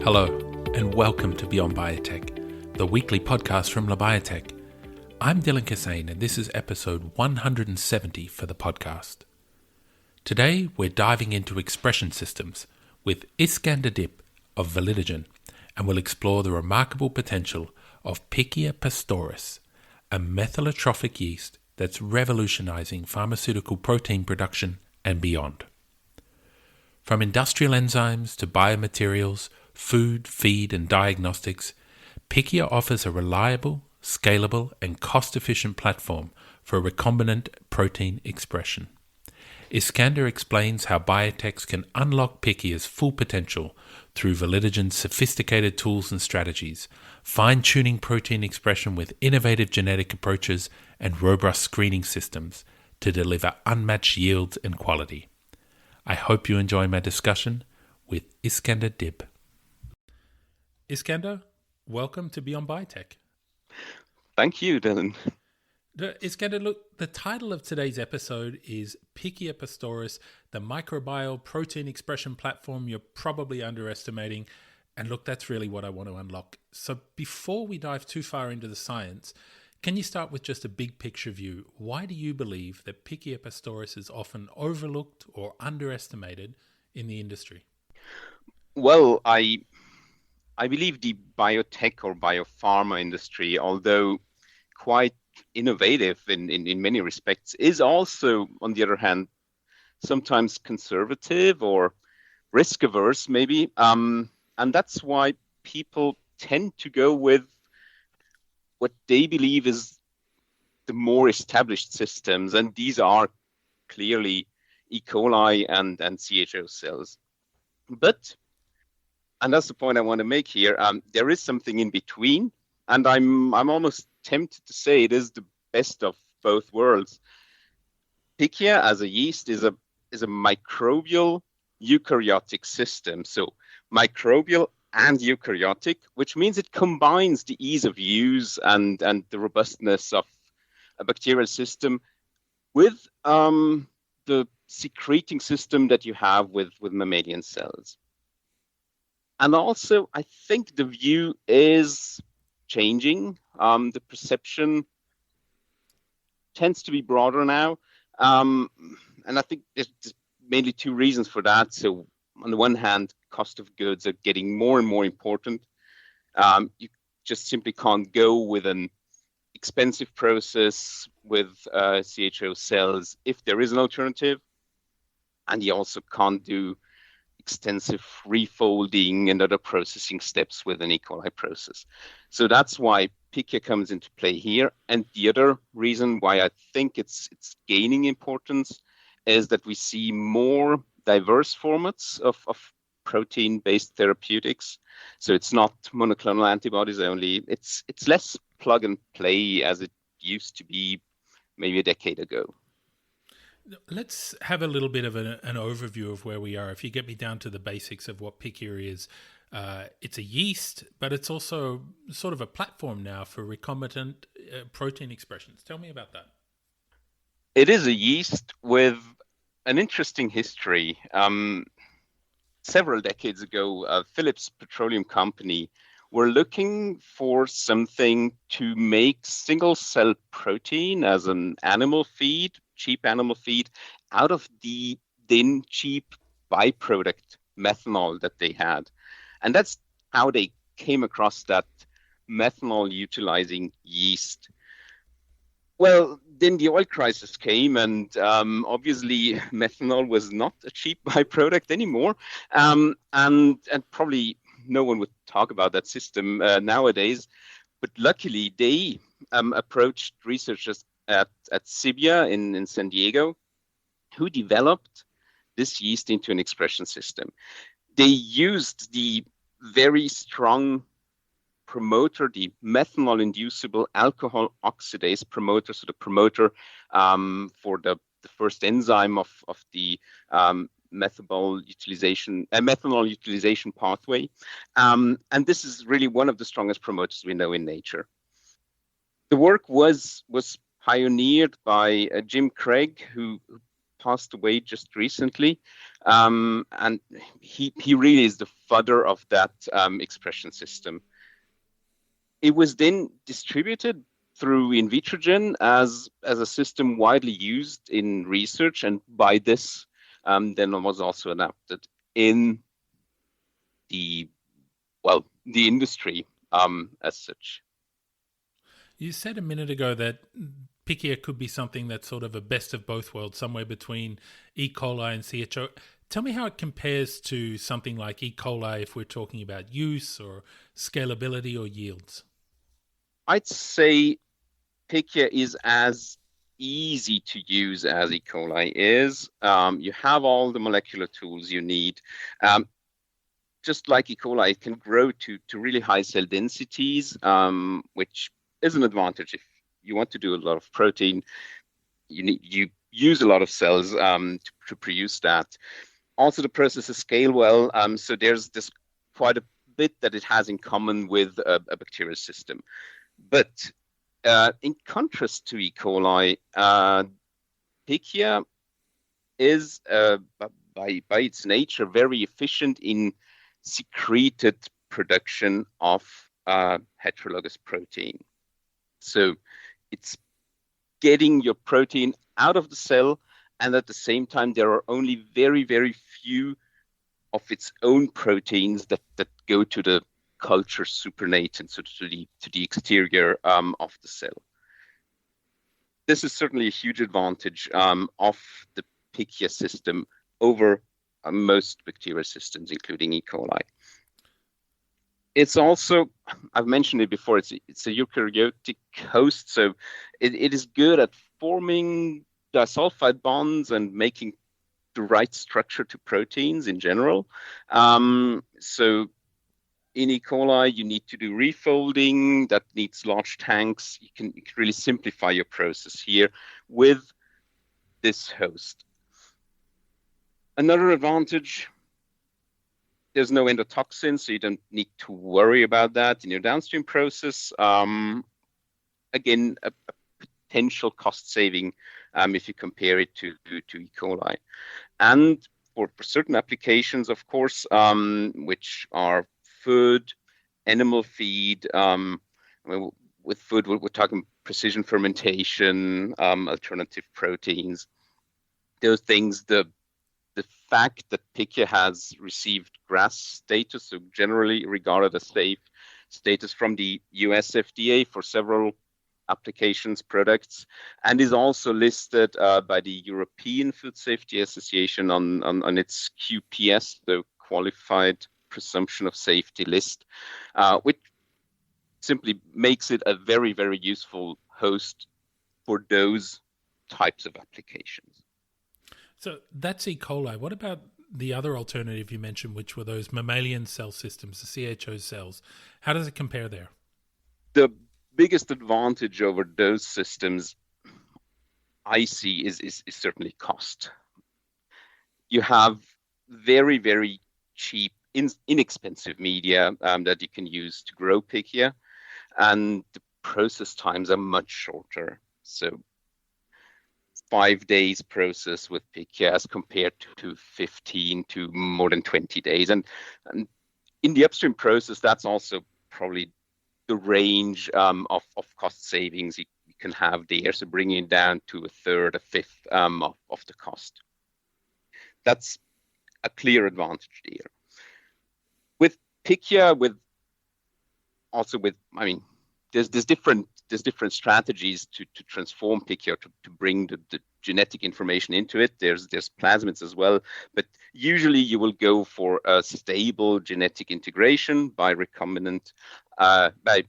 Hello, and welcome to Beyond Biotech, the weekly podcast from Labiotech. I'm Dylan Kassane, and this is episode 170 for the podcast. Today, we're diving into expression systems with Iskander of Validogen, and we'll explore the remarkable potential of Pichia pastoris, a methylotrophic yeast that's revolutionizing pharmaceutical protein production and beyond. From industrial enzymes to biomaterials, food, feed, and diagnostics, Pichia offers a reliable, scalable, and cost-efficient platform for recombinant protein expression. Iskander explains how biotechs can unlock Pichia's full potential through Validogen's sophisticated tools and strategies, fine-tuning protein expression with innovative genetic approaches and robust screening systems to deliver unmatched yields and quality. I hope you enjoy my discussion with Iskander. Iskander, welcome to Beyond Biotech. Thank you, Dylan. Iskander, look, the title of today's episode is Pichia pastoris, the microbial protein expression platform you're probably underestimating. And look, that's really what I want to unlock. So before we dive too far into the science, can you start with just a big picture view? Why do you believe that Pichia pastoris is often overlooked or underestimated in the industry? Well, I believe the biotech or biopharma industry, although quite innovative in many respects, is also, on the other hand, sometimes conservative or risk averse, maybe. And that's why people tend to go with what they believe is the more established systems. And these are clearly E.coli and CHO cells. But and that's the point I want to make here. There is something in between, and I'm almost tempted to say it is the best of both worlds. Pichia as a yeast is a microbial eukaryotic system. So microbial and eukaryotic, which means it combines the ease of use and the robustness of a bacterial system with the secreting system that you have with mammalian cells. And also, I think the view is changing. The perception tends to be broader now. And I think there's mainly two reasons for that. So on the one hand, cost of goods are getting more and more important. You just simply can't go with an expensive process with CHO cells if there is an alternative. And you also can't do extensive refolding and other processing steps with an E.coli process. So that's why Pichia comes into play here. And the other reason why I think it's gaining importance is that we see more diverse formats of protein-based therapeutics. So it's not monoclonal antibodies only. It's less plug and play as it used to be maybe a decade ago. Let's have a little bit of an overview of where we are. If you get me down to the basics of what Pichia is, it's a yeast, but it's also sort of a platform now for recombinant protein expressions. Tell me about that. It is a yeast with an interesting history. Several decades ago, Phillips Petroleum Company were looking for something to make single-cell protein as an animal feed, cheap animal feed, out of the then cheap byproduct methanol that they had. And that's how they came across that methanol utilizing yeast. Well, then the oil crisis came, and obviously methanol was not a cheap byproduct anymore. And probably no one would talk about that system nowadays. But luckily, they approached researchers at Cibia in San Diego, who developed this yeast into an expression system. They used the very strong promoter, the methanol-inducible alcohol oxidase promoter, so the promoter for the first enzyme of the methanol utilization pathway. And this is really one of the strongest promoters we know in nature. The work was pioneered by Jim Craig, who passed away just recently, and he really is the father of that expression system. It was then distributed through Invitrogen as a system widely used in research, and by this, then was also adapted in the industry as such. You said a minute ago that Pichia could be something that's sort of a best of both worlds, somewhere between E. coli and CHO. Tell me how it compares to something like E. coli if we're talking about use or scalability or yields. I'd say Pichia is as easy to use as E. coli is. You have all the molecular tools you need. Just like E. coli, it can grow to really high cell densities, which is an advantage. If you want to do a lot of protein, you use a lot of cells to produce that. Also, the processes scale well, so there's quite a bit that it has in common with a bacterial system. But in contrast to E. coli, Pichia is by its nature very efficient in secreted production of heterologous protein. So it's getting your protein out of the cell, and at the same time there are only very, very few of its own proteins that go to the culture supernatant, so to the exterior of the cell. This is certainly a huge advantage of the Pichia system over most bacterial systems, including E. coli. It's also, I've mentioned it before, it's a eukaryotic host, so it is good at forming disulfide bonds and making the right structure to proteins in general. So in E. coli, you need to do refolding that needs large tanks. You can really simplify your process here with this host. Another advantage, there's no endotoxin, so you don't need to worry about that in your downstream process. Again, a potential cost saving if you compare it to E. coli. And for certain applications, of course, which are food, animal feed. With food, we're talking precision fermentation, alternative proteins. Those things, the fact that Pichia has received GRAS status, so generally regarded as safe status from the US FDA for several applications, products, and is also listed by the European Food Safety Association on its QPS, the Qualified Presumption of Safety list, which simply makes it a very, very useful host for those types of applications. So that's E. coli. What about the other alternative you mentioned, which were those mammalian cell systems, the CHO cells? How does it compare there? The biggest advantage over those systems I see is certainly cost. You have very, very cheap, inexpensive media that you can use to grow Pichia, and the process times are much shorter. So 5 days process with Pichia as compared to 15 to more than 20 days. And in the upstream process, that's also probably the range of cost savings you can have there. So bringing it down to a third, a fifth of the cost. That's a clear advantage there. With Pichia, there's different strategies to transform Pichia to bring the genetic information into it. There's plasmids as well, but usually you will go for a stable genetic integration by recombinant, by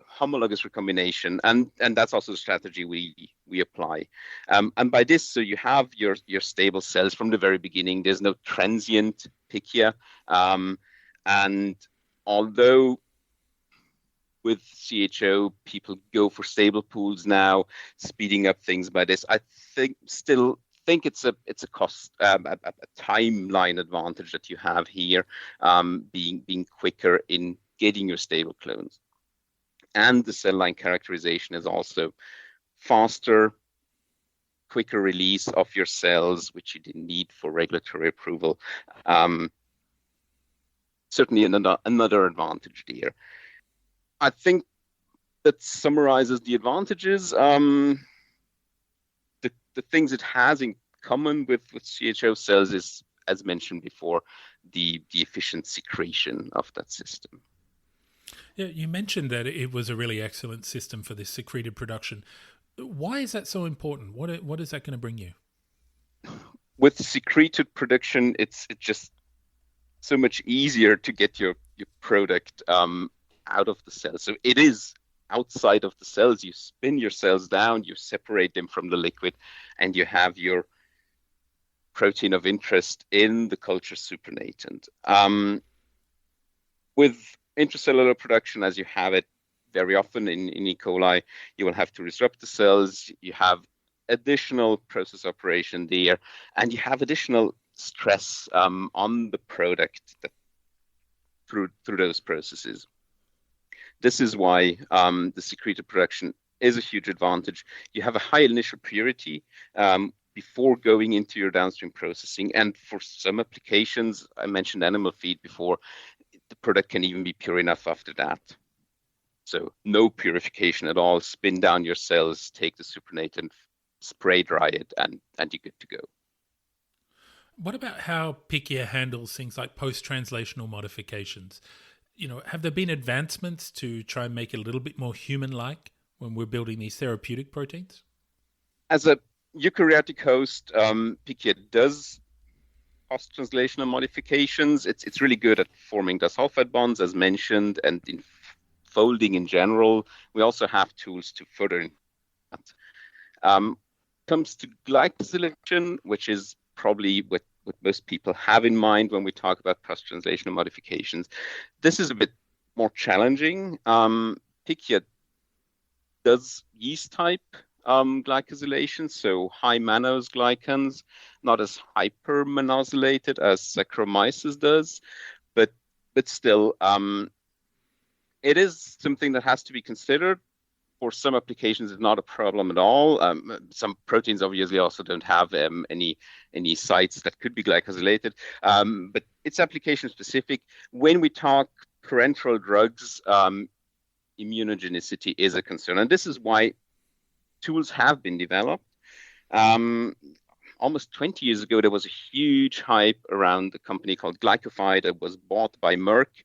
homologous recombination, and that's also the strategy we apply. And by this, so you have your stable cells from the very beginning. There's no transient Pichia, and although with CHO, people go for stable pools now, speeding up things by this. I still think it's a cost, a timeline advantage that you have here, being quicker in getting your stable clones. And the cell line characterization is also faster, quicker release of your cells, which you didn't need for regulatory approval. Certainly another advantage there. I think that summarizes the advantages. The things it has in common with CHO cells is, as mentioned before, the efficient secretion of that system. Yeah, you mentioned that it was a really excellent system for this secreted production. Why is that so important? What is that going to bring you? With secreted production, it's just so much easier to get your product out of the cell. So it is outside of the cells. You spin your cells down, you separate them from the liquid, and you have your protein of interest in the culture supernatant. With intracellular production, as you have it very often in E. coli, you will have to disrupt the cells. You have additional process operation there, and you have additional stress on the product through those processes. This is why the secreted production is a huge advantage. You have a high initial purity before going into your downstream processing, and for some applications, I mentioned animal feed before, the product can even be pure enough after that. So no purification at all. Spin down your cells, take the supernatant, spray dry it, and you're good to go. What about how PICHIA handles things like post-translational modifications? Have there been advancements to try and make it a little bit more human-like when we're building these therapeutic proteins? As a eukaryotic host, PICHIA does post-translational modifications. It's really good at forming disulfide bonds, as mentioned, and in folding in general. We also have tools to further that. Comes to glycosylation, which is probably what most people have in mind when we talk about post-translational modifications. This is a bit more challenging. PICHIA does yeast-type glycosylation, so high mannose glycans, not as hypermanosylated as Saccharomyces does, but still, it is something that has to be considered. For some applications, it's not a problem at all. Some proteins obviously also don't have any sites that could be glycosylated, but it's application specific. When we talk parenteral drugs, immunogenicity is a concern, and this is why tools have been developed. Almost 20 years ago, there was a huge hype around a company called Glycophyte that was bought by Merck.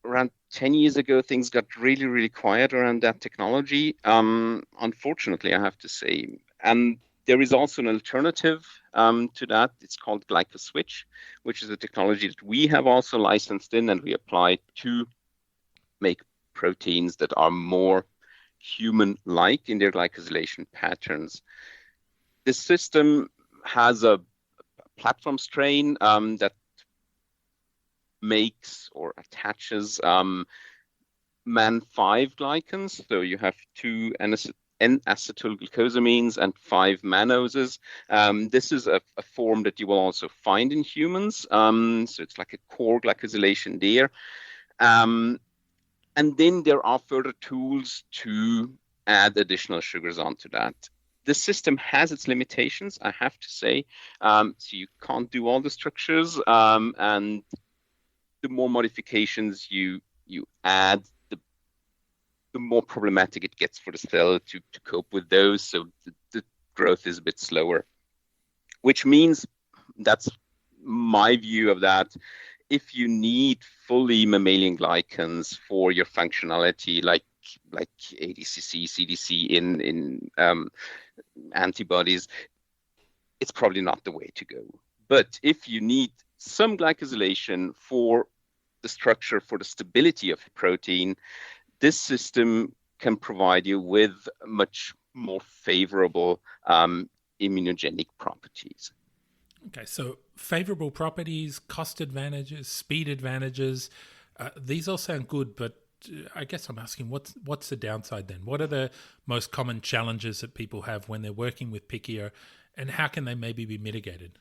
Around 10 years ago, things got really, really quiet around that technology, unfortunately, I have to say. And there is also an alternative to that. It's called GlycoSwitch, which is a technology that we have also licensed in, and we apply to make proteins that are more human-like in their glycosylation patterns. This system has a platform strain that makes or attaches MAN5 glycans. So you have two N-acetylglucosamines and 5 mannoses. This is a form that you will also find in humans. So it's like a core glycosylation there. And then there are further tools to add additional sugars onto that. The system has its limitations, I have to say. So you can't do all the structures, and the more modifications you add, the more problematic it gets for the cell to cope with those. So the growth is a bit slower, which means, that's my view of that, if you need fully mammalian glycans for your functionality, like ADCC, CDC in antibodies, it's probably not the way to go. But if you need some glycosylation for the structure, for the stability of the protein, this system can provide you with much more favorable immunogenic properties. Okay, so favorable properties, cost advantages, speed advantages, these all sound good, but I guess I'm asking, what's the downside then? What are the most common challenges that people have when they're working with PICHIA, and how can they maybe be mitigated?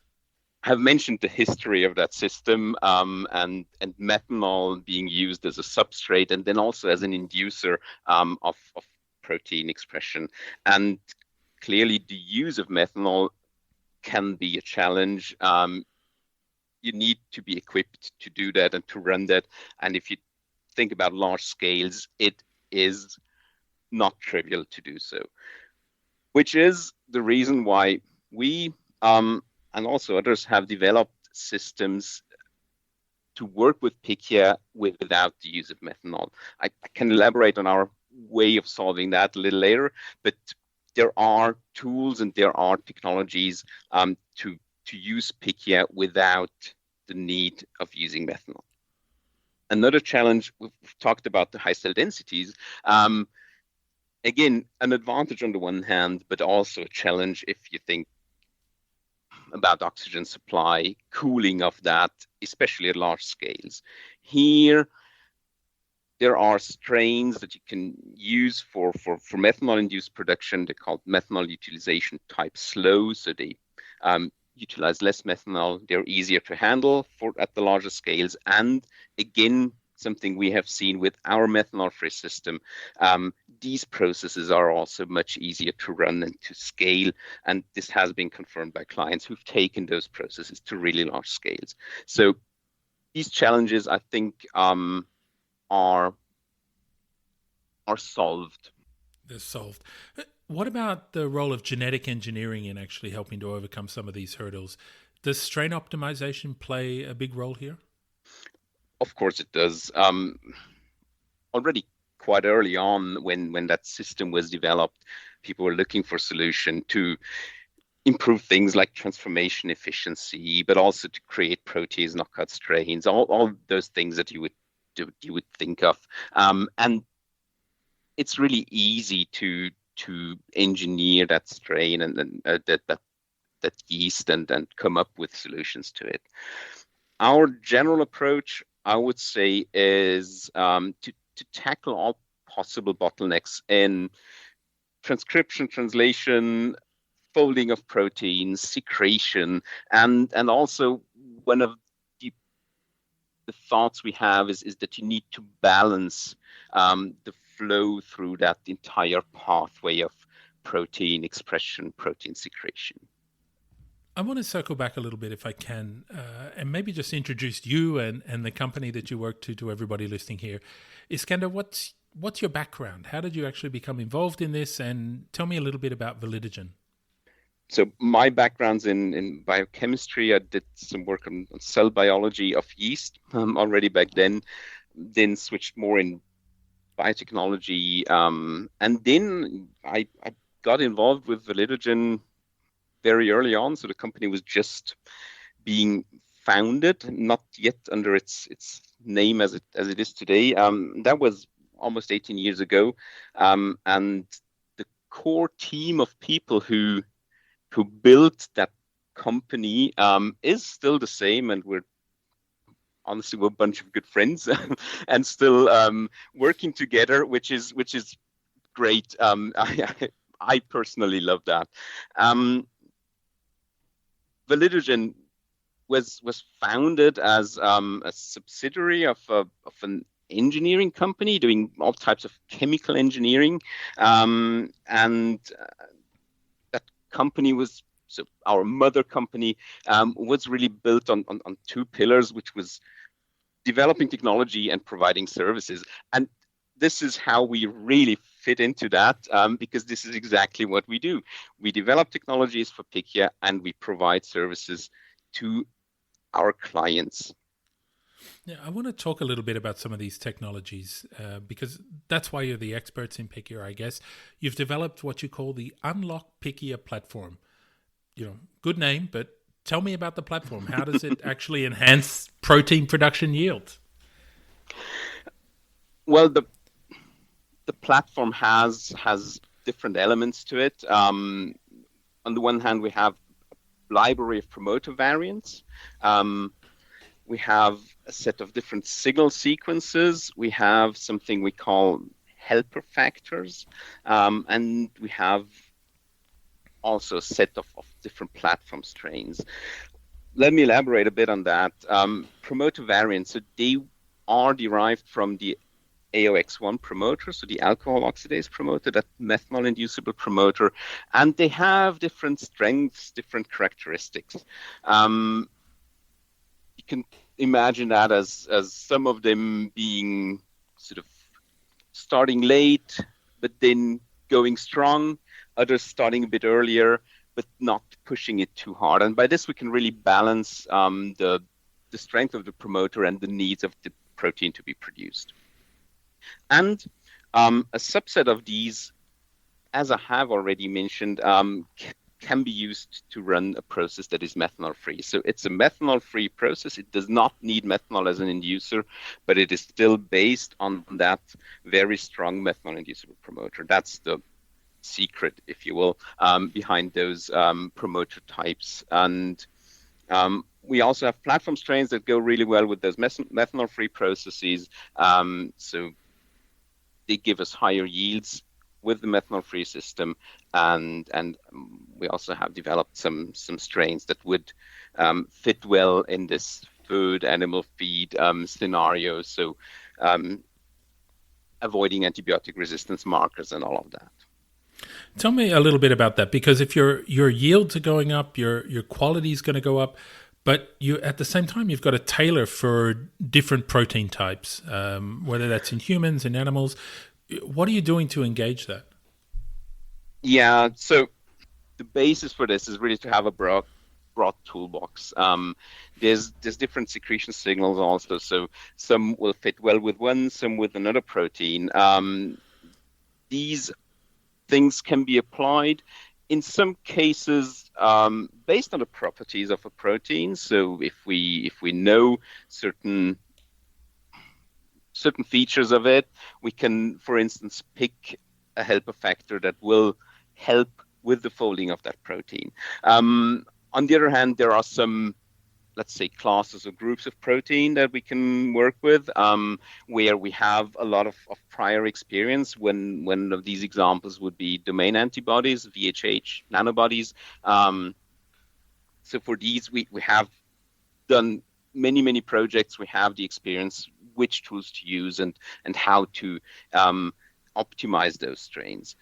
I have mentioned the history of that system, and methanol being used as a substrate and then also as an inducer of protein expression. And clearly the use of methanol can be a challenge. You need to be equipped to do that and to run that. And if you think about large scales, it is not trivial to do so, which is the reason why we and also others have developed systems to work with PICHIA without the use of methanol. I can elaborate on our way of solving that a little later, but there are tools and there are technologies to use PICHIA without the need of using methanol. Another challenge, we've talked about the high cell densities. Again, an advantage on the one hand, but also a challenge if you think about oxygen supply, cooling of that, especially at large scales. Here, there are strains that you can use for methanol-induced production. They're called methanol utilization type slow, so they utilize less methanol. They're easier to handle at the larger scales. And again, something we have seen with our methanol-free system, these processes are also much easier to run and to scale. And this has been confirmed by clients who've taken those processes to really large scales. So these challenges, I think, are solved. They're solved. What about the role of genetic engineering in actually helping to overcome some of these hurdles? Does strain optimization play a big role here? Of course it does. Already quite early on, when that system was developed, people were looking for a solution to improve things like transformation efficiency, but also to create protease knockout strains, all those things that you would think of. And it's really easy to engineer that strain and that yeast and come up with solutions to it. Our general approach, I would say, is to tackle all possible bottlenecks in transcription, translation, folding of proteins, secretion, and also one of the thoughts we have is that you need to balance the flow through that entire pathway of protein expression, protein secretion. I want to circle back a little bit if I can, and maybe just introduce you and the company that you work to everybody listening here. Iskander, what's your background? How did you actually become involved in this? And tell me a little bit about Validogen. So my background's in biochemistry. I did some work on cell biology of yeast already back then switched more in biotechnology. And then I got involved with Validogen very early on. So the company was just being founded, not yet under its name as it is today. That was almost 18 years ago. And the core team of people who built that company is still the same, and we're a bunch of good friends and still working together, which is great. I personally love that. Validogen was founded as a subsidiary of an engineering company doing all types of chemical engineering, and that company was, so our mother company was really built on two pillars, which was developing technology and providing services. And this is how we really fit into that, because this is exactly what we do. We develop technologies for PICHIA and we provide services to our clients. Yeah, I want to talk a little bit about some of these technologies because that's why you're the experts in PICHIA, I guess. You've developed what you call the UNLOCK PICHIA platform. Good name, but tell me about the platform. How does it actually enhance protein production yield? Well, the platform has different elements to it. On the one hand, we have a library of promoter variants. We have a set of different signal sequences. We have something we call helper factors. And we have also a set of different platform strains. Let me elaborate a bit on that. Promoter variants, so they are derived from the AOX1 promoter, so the alcohol oxidase promoter, that methanol-inducible promoter, and they have different strengths, different characteristics. You can imagine that as some of them being sort of starting late, but then going strong, others starting a bit earlier, but not pushing it too hard. And by this, we can really balance the strength of the promoter and the needs of the protein to be produced. And a subset of these, as I have already mentioned, can be used to run a process that is methanol-free. So it's a methanol-free process. It does not need methanol as an inducer, but it is still based on that very strong methanol-inducible promoter. That's the secret, if you will, behind those promoter types. And we also have platform strains that go really well with those methanol-free processes. So they give us higher yields with the methanol-free system, and we also have developed some strains that would fit well in this food, animal feed scenario. So avoiding antibiotic resistance markers and all of that. Tell me a little bit about that, because if your yields are going up, your quality is going to go up, but you at the same time you've got to tailor for different protein types, whether that's in humans, in animals. What are you doing to engage that? Yeah, so the basis for this is really to have a broad toolbox. There's different secretion signals also, so some will fit well with one, some with another protein. These things can be applied in some cases based on the properties of a protein. So if we know certain features of it, we can, for instance, pick a helper factor that will help with the folding of that protein. On the other hand, there are some, let's say, classes or groups of protein that we can work with where we have a lot of prior experience. One of these examples would be domain antibodies, VHH nanobodies. So for these, we have done many projects. We have the experience which tools to use and how to optimize those strains.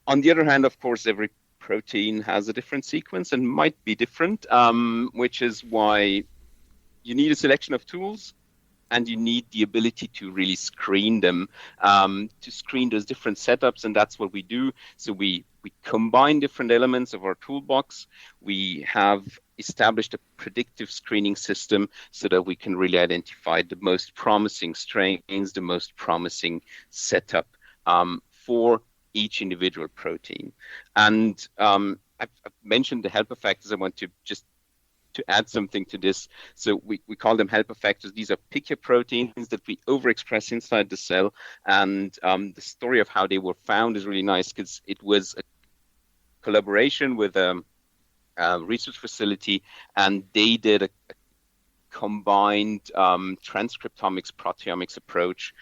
On the other hand, of course, every protein has a different sequence and might be different, which is why you need a selection of tools and you need the ability to really screen them, to screen those different setups, and that's what we do. So we combine different elements of our toolbox. We have established a predictive screening system so that we can really identify the most promising strains, the most promising setup for each individual protein. And I've mentioned the helper factors. I want to just to add something to this. So we call them helper factors. These are pichia proteins that we overexpress inside the cell. And the story of how they were found is really nice because it was a collaboration with a research facility, and they did a combined transcriptomics proteomics approach,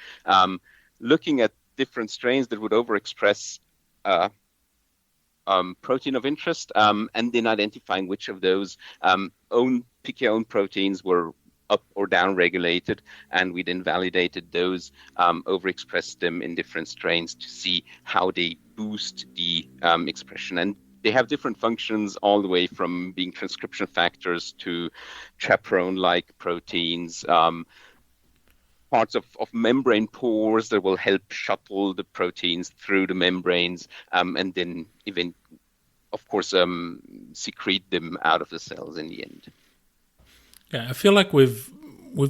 looking at different strains that would overexpress protein of interest, and then identifying which of those pichia own proteins were up or down regulated, and we then validated those, overexpressed them in different strains to see how they boost the expression. And they have different functions, all the way from being transcription factors to chaperone-like proteins, parts of membrane pores that will help shuttle the proteins through the membranes, and then even, of course, secrete them out of the cells in the end. Yeah, I feel like we've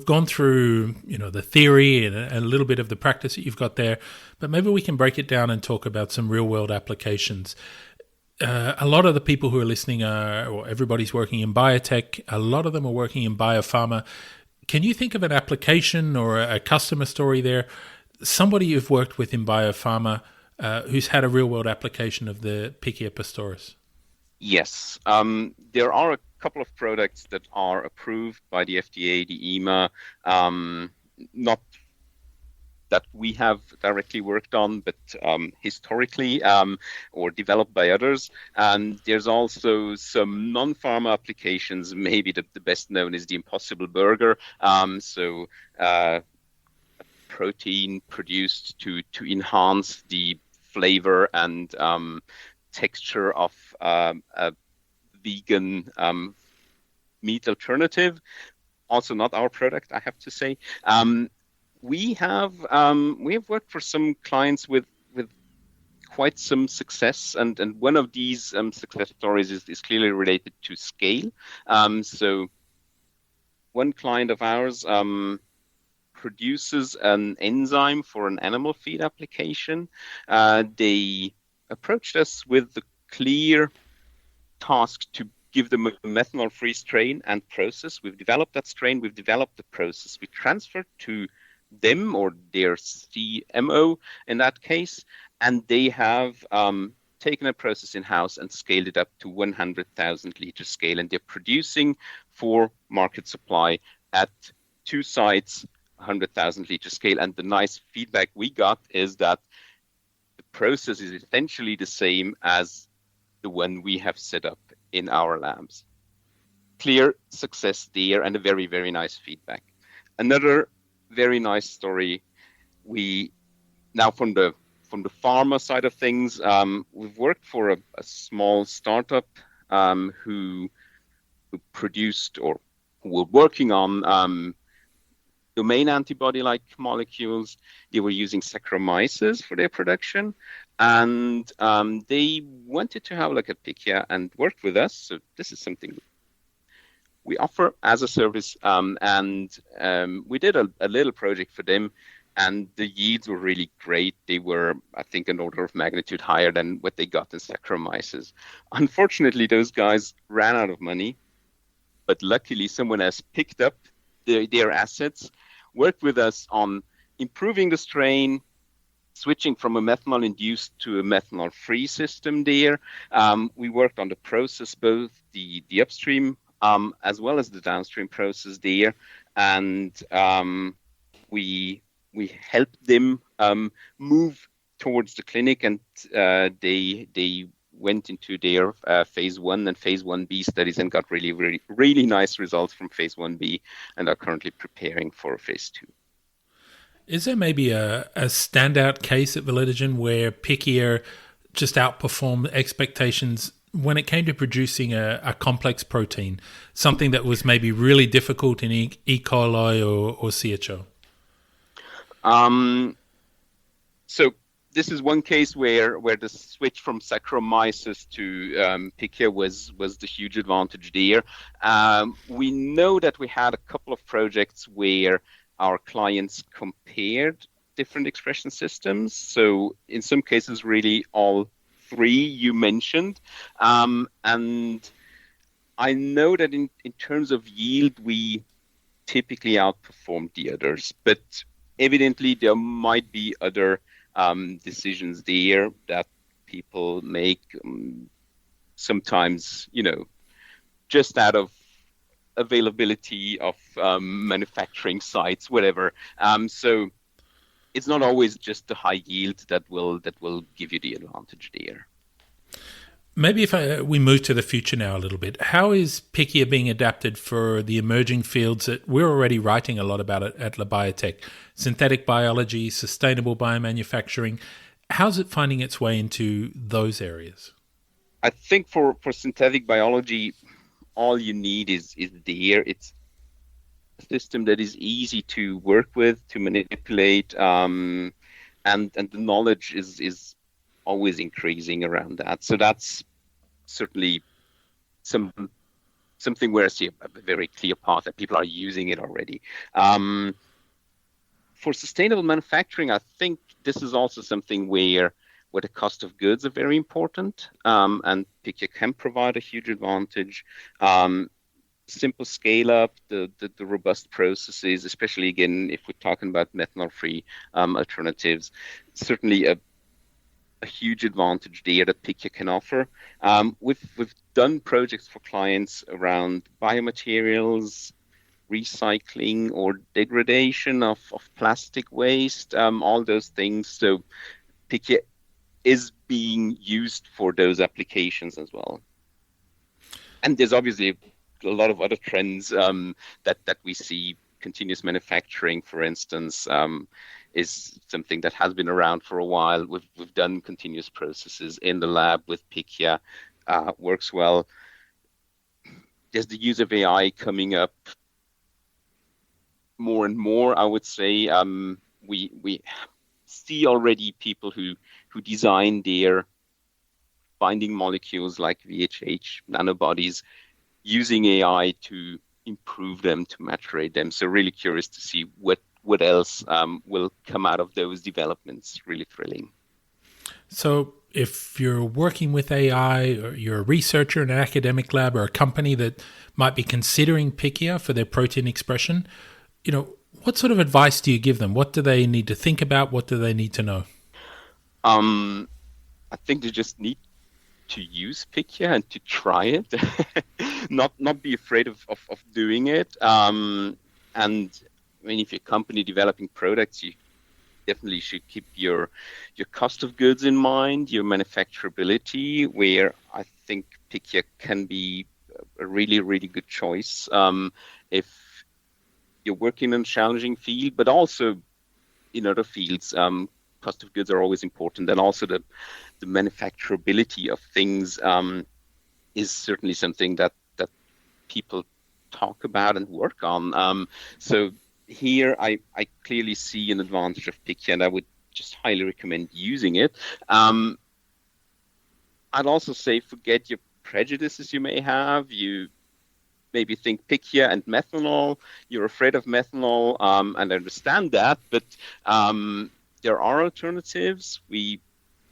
gone through, the theory and a little bit of the practice that you've got there, but maybe we can break it down and talk about some real-world applications. A lot of the people who are listening or everybody's working in biotech. A lot of them are working in biopharma. Can you think of an application or a customer story there? Somebody you've worked with in biopharma who's had a real-world application of the Pichia pastoris? Yes. There are a couple of products that are approved by the FDA, the EMA, not that we have directly worked on, but historically or developed by others. And there's also some non-pharma applications. Maybe the best known is the Impossible Burger. So a protein produced to enhance the flavor and texture of a vegan meat alternative. Also not our product, I have to say. We have worked for some clients with quite some success, and one of these success stories is clearly related to scale. So one client of ours produces an enzyme for an animal feed application. They approached us with the clear task to give them a methanol-free strain and process. We've developed that strain, we've developed the process. We transferred to them, or their CMO in that case, and they have taken a process in-house and scaled it up to 100,000 liter scale, and they're producing for market supply at 2 sites, 100,000 liter scale. And the nice feedback we got is that the process is essentially the same as the one we have set up in our labs. Clear success there, and a very, very nice feedback. Another very nice story, we now from the pharma side of things, we've worked for a small startup who produced, or who were working on domain antibody-like molecules. They were using Saccharomyces for their production, and they wanted to have a look at PICHIA and worked with us. So this is something we offer as a service, and we did a little project for them, and the yields were really great. They were, I think, an order of magnitude higher than what they got in Saccharomyces. Unfortunately, those guys ran out of money, but luckily someone else picked up their assets, worked with us on improving the strain, switching from a methanol-induced to a methanol-free system there. We worked on the process, both the upstream as well as the downstream process there, and we helped them move towards the clinic, and they went into their phase 1 and phase 1b studies and got really nice results from phase 1b, and are currently preparing for phase 2. Is there maybe a standout case at Validogen where PICHIA just outperformed expectations when it came to producing a complex protein, something that was maybe really difficult in E.coli or CHO? So this is one case where the switch from Saccharomyces to PICHIA was the huge advantage there. We know that we had a couple of projects where our clients compared different expression systems. So in some cases, really all 3 you mentioned. And I know that in terms of yield, we typically outperformed the others, but evidently there might be other decisions there that people make sometimes, just out of availability of manufacturing sites, whatever. So it's not always just the high yield that will give you the advantage there. Maybe if we move to the future now a little bit, how is PICHIA being adapted for the emerging fields that we're already writing a lot about it at Labiotech? Synthetic biology, sustainable biomanufacturing. How's it finding its way into those areas? I think for synthetic biology, all you need is there. It's a system that is easy to work with, to manipulate, and the knowledge is always increasing around that. So that's certainly something where I see a very clear path that people are using it already. For sustainable manufacturing, I think this is also something where the cost of goods are very important, and PICHIA can provide a huge advantage. Simple scale up, the robust processes, especially again if we're talking about methanol-free alternatives, certainly a huge advantage there that PICHIA can offer. We've done projects for clients around biomaterials, recycling or degradation of plastic waste, all those things. So PICHIA is being used for those applications as well. And there's obviously a lot of other trends that we see. Continuous manufacturing, for instance, is something that has been around for a while. We've done continuous processes in the lab with PICHIA, works well. There's the use of AI coming up more and more, I would say. We see already people who design their binding molecules like VHH nanobodies using AI to improve them, to maturate them. So really curious to see what else will come out of those developments. Really thrilling. So if you're working with AI, or you're a researcher in an academic lab or a company that might be considering PICHIA for their protein expression, what sort of advice do you give them? What do they need to think about? What do they need to know? I think they just need to use PICHIA and to try it, not be afraid of doing it. And I mean, if you're a company developing products, you definitely should keep your cost of goods in mind, your manufacturability, where I think PICHIA can be a really, really good choice if you're working in a challenging field, but also in other fields. Cost of goods are always important, and also the manufacturability of things is certainly something that people talk about and work on. So here I clearly see an advantage of PICHIA, and I would just highly recommend using it. I'd also say forget your prejudices you may have. You maybe think PICHIA and methanol. You're afraid of methanol, and I understand that, but there are alternatives. We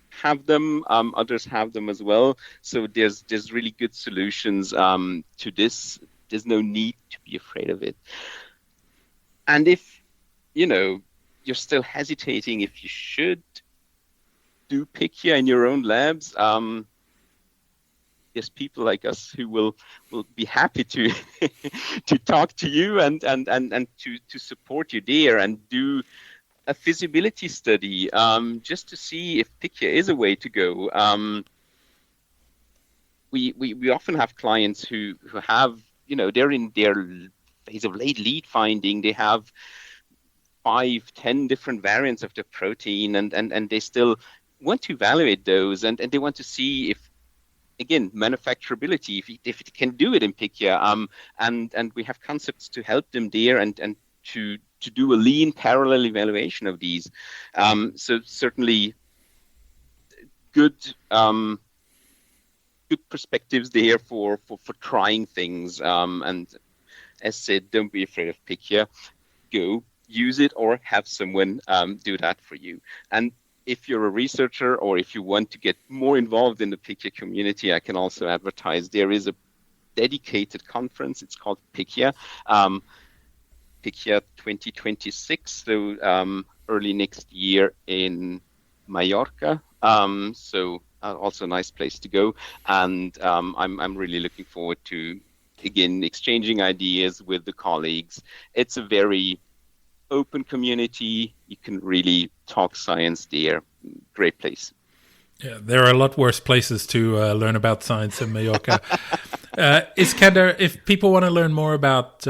have them, others have them as well. So there's really good solutions to this. There's no need to be afraid of it. And if you're still hesitating if you should do PICHIA in your own labs, there's people like us who will be happy to to talk to you and to support you there and do a feasibility study just to see if PICHIA is a way to go. We often have clients who have, they're in their phase of late lead finding. They have 5-10 different variants of the protein, and they still want to evaluate those, and they want to see if, again, manufacturability, if it can do it in PICHIA, and we have concepts to help them there and to do a lean parallel evaluation of these. So certainly good perspectives there for trying things. And as said, don't be afraid of PICHIA. Go use it or have someone do that for you. And if you're a researcher or if you want to get more involved in the PICHIA community, I can also advertise there is a dedicated conference. It's called PICHIA. PICHIA 2026, so early next year in Mallorca. So also a nice place to go. And I'm really looking forward to, again, exchanging ideas with the colleagues. It's a very open community. You can really talk science there. Great place. Yeah, there are a lot worse places to learn about science in Mallorca. Iskander, if people want to learn more about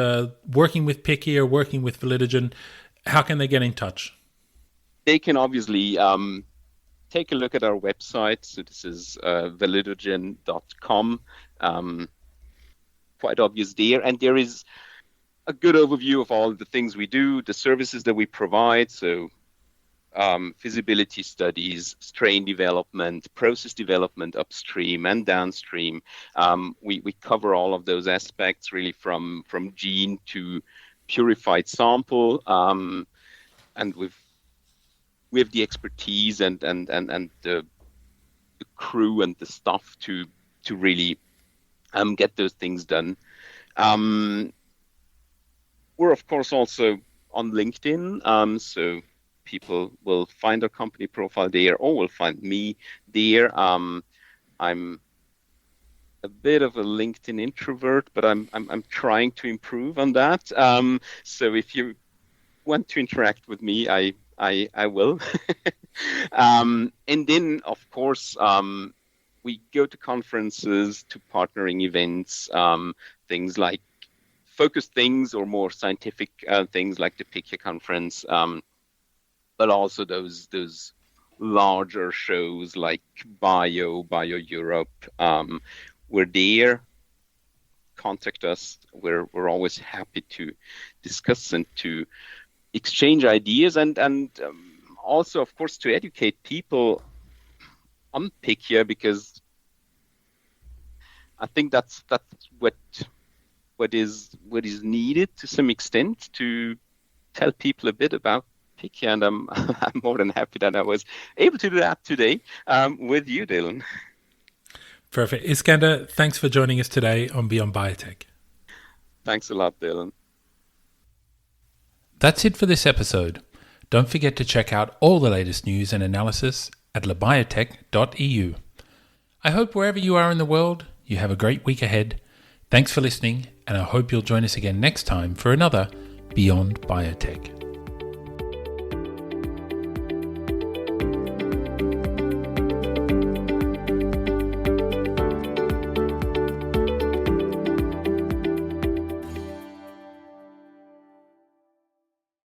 working with PICHIA or working with Validogen, how can they get in touch? They can obviously take a look at our website. So this is Validogen.com. Quite obvious there. And there is a good overview of all the things we do, the services that we provide. So feasibility studies, strain development, process development upstream and downstream. We cover all of those aspects, really, from gene to purified sample, and we have the expertise and the crew and the staff to really get those things done. We're of course also on LinkedIn, so people will find our company profile there or will find me there. I'm a bit of a LinkedIn introvert, but I'm trying to improve on that. So if you want to interact with me, I will. And then of course we go to conferences, to partnering events, things like focused things or more scientific things like the PICHIA conference. but also those larger shows like Bio Europe. We're there. Contact us. We're always happy to discuss and to exchange ideas and also, of course, to educate people on PICHIA, because I think that's what is needed to some extent, to tell people a bit about PICHIA, and I'm more than happy that I was able to do that today with you, Dylan. Perfect. Iskander, thanks for joining us today on Beyond Biotech. Thanks a lot, Dylan. That's it for this episode. Don't forget to check out all the latest news and analysis at Labiotech.eu. I hope wherever you are in the world, you have a great week ahead. Thanks for listening, and I hope you'll join us again next time for another Beyond Biotech.